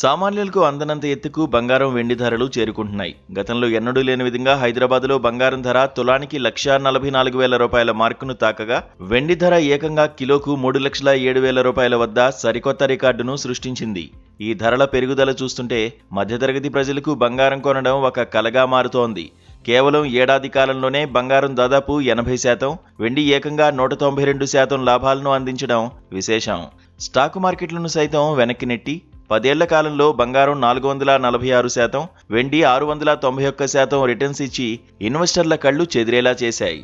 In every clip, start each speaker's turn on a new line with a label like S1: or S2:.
S1: సామాన్యులకు అందనంత ఎత్తుకు బంగారం వెండి ధరలు చేరుకుంటున్నాయి. గతంలో ఎన్నడూ లేని విధంగా హైదరాబాద్లో బంగారం ధర తులానికి 1,44,000 రూపాయల మార్కును తాకగా, వెండి ధర ఏకంగా కిలోకు 3,07,000 రూపాయల వద్ద సరికొత్త రికార్డును సృష్టించింది. ఈ ధరల పెరుగుదల చూస్తుంటే మధ్యతరగతి ప్రజలకు బంగారం కొనడం ఒక కలగా మారుతోంది. కేవలం ఏడాది కాలంలోనే బంగారం దాదాపు 80%, వెండి ఏకంగా 192% లాభాలను అందించడం విశేషం. స్టాకు మార్కెట్లను సైతం వెనక్కి నెట్టి 10 ఏళ్ల కాలంలో బంగారం 446%, వెండి 691% రిటర్న్స్ ఇచ్చి ఇన్వెస్టర్ల కళ్లు చెదిరేలా చేశాయి.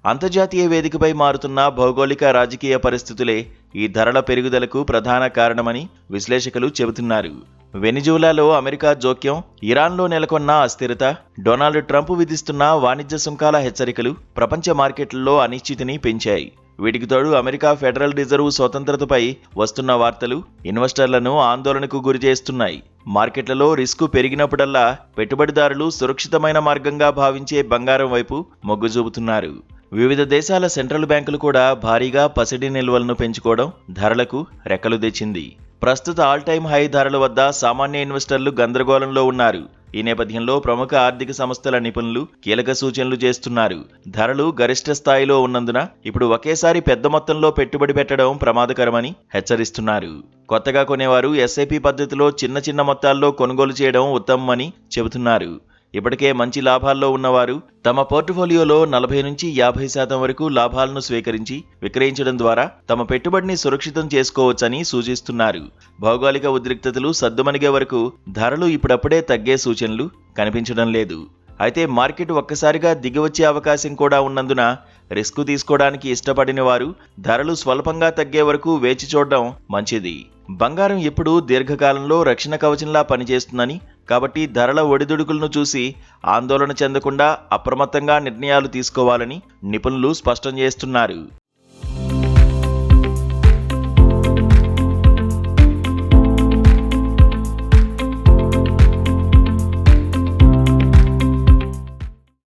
S1: అంతర్జాతీయ వేదికపై మారుతున్న భౌగోళిక రాజకీయ పరిస్థితులే ఈ ధరల పెరుగుదలకు ప్రధాన కారణమని విశ్లేషకులు చెబుతున్నారు. వెనిజులాలో అమెరికా జోక్యం, ఇరాన్లో నెలకొన్న అస్థిరత, డొనాల్డ్ ట్రంప్ విధిస్తున్న వాణిజ్య సుంకాల హెచ్చరికలు ప్రపంచ మార్కెట్లలో అనిశ్చితిని పెంచాయి. వీటికి తోడు అమెరికా ఫెడరల్ రిజర్వ్ స్వతంత్రతపై వస్తున్న వార్తలు ఇన్వెస్టర్లను ఆందోళనకు గురిచేస్తున్నాయి. మార్కెట్లలో రిస్కు పెరిగినప్పుడల్లా పెట్టుబడిదారులు సురక్షితమైన మార్గంగా భావించే బంగారం వైపు మొగ్గు చూపుతున్నారు. వివిధ దేశాల సెంట్రల్ బ్యాంకులు కూడా భారీగా పసిడి నిల్వలను పెంచుకోవడం ధరలకు రెక్కలు తెచ్చింది. ప్రస్తుత ఆల్ టైమ్ హై ధరల వద్ద సామాన్య ఇన్వెస్టర్లు గందరగోళంలో ఉన్నారు. ఈ నేపథ్యంలో ప్రముఖ ఆర్థిక సంస్థల నిపుణులు కీలక సూచనలు చేస్తున్నారు. ధరలు గరిష్ట స్థాయిలో ఉన్నందున ఇప్పుడు ఒకేసారి పెద్ద మొత్తంలో పెట్టుబడి పెట్టడం ప్రమాదకరమని హెచ్చరిస్తున్నారు. కొత్తగా కొనేవారు ఎస్ఐపి పద్ధతిలో చిన్న చిన్న మొత్తాల్లో కొనుగోలు చేయడం ఉత్తమమని చెబుతున్నారు. ఇప్పటికే మంచి లాభాల్లో ఉన్నవారు తమ పోర్ట్ఫోలియోలో 40 నుంచి 50% వరకు లాభాలను స్వీకరించి విక్రయించడం ద్వారా తమ పెట్టుబడిని సురక్షితం చేసుకోవచ్చని సూచిస్తున్నారు. భౌగోళిక ఉద్రిక్తతలు సద్దుమణిగే వరకు ధరలు ఇప్పుడప్పుడే తగ్గే సూచనలు కనిపించడం లేదు. అయితే మార్కెట్ ఒక్కసారిగా దిగివచ్చే అవకాశం కూడా ఉన్నందున రిస్క్ తీసుకోవడానికి ఇష్టపడిన వారు ధరలు స్వల్పంగా తగ్గే వరకు వేచి చూడడం మంచిది. బంగారం ఎప్పుడూ దీర్ఘకాలంలో రక్షణ కవచంలా పనిచేస్తుందని, కాబట్టి ధరల ఒడిదుడుకులను చూసి ఆందోళన చెందకుండా అప్రమత్తంగా నిర్ణయాలు తీసుకోవాలని నిపుణులు స్పష్టం చేస్తున్నారు.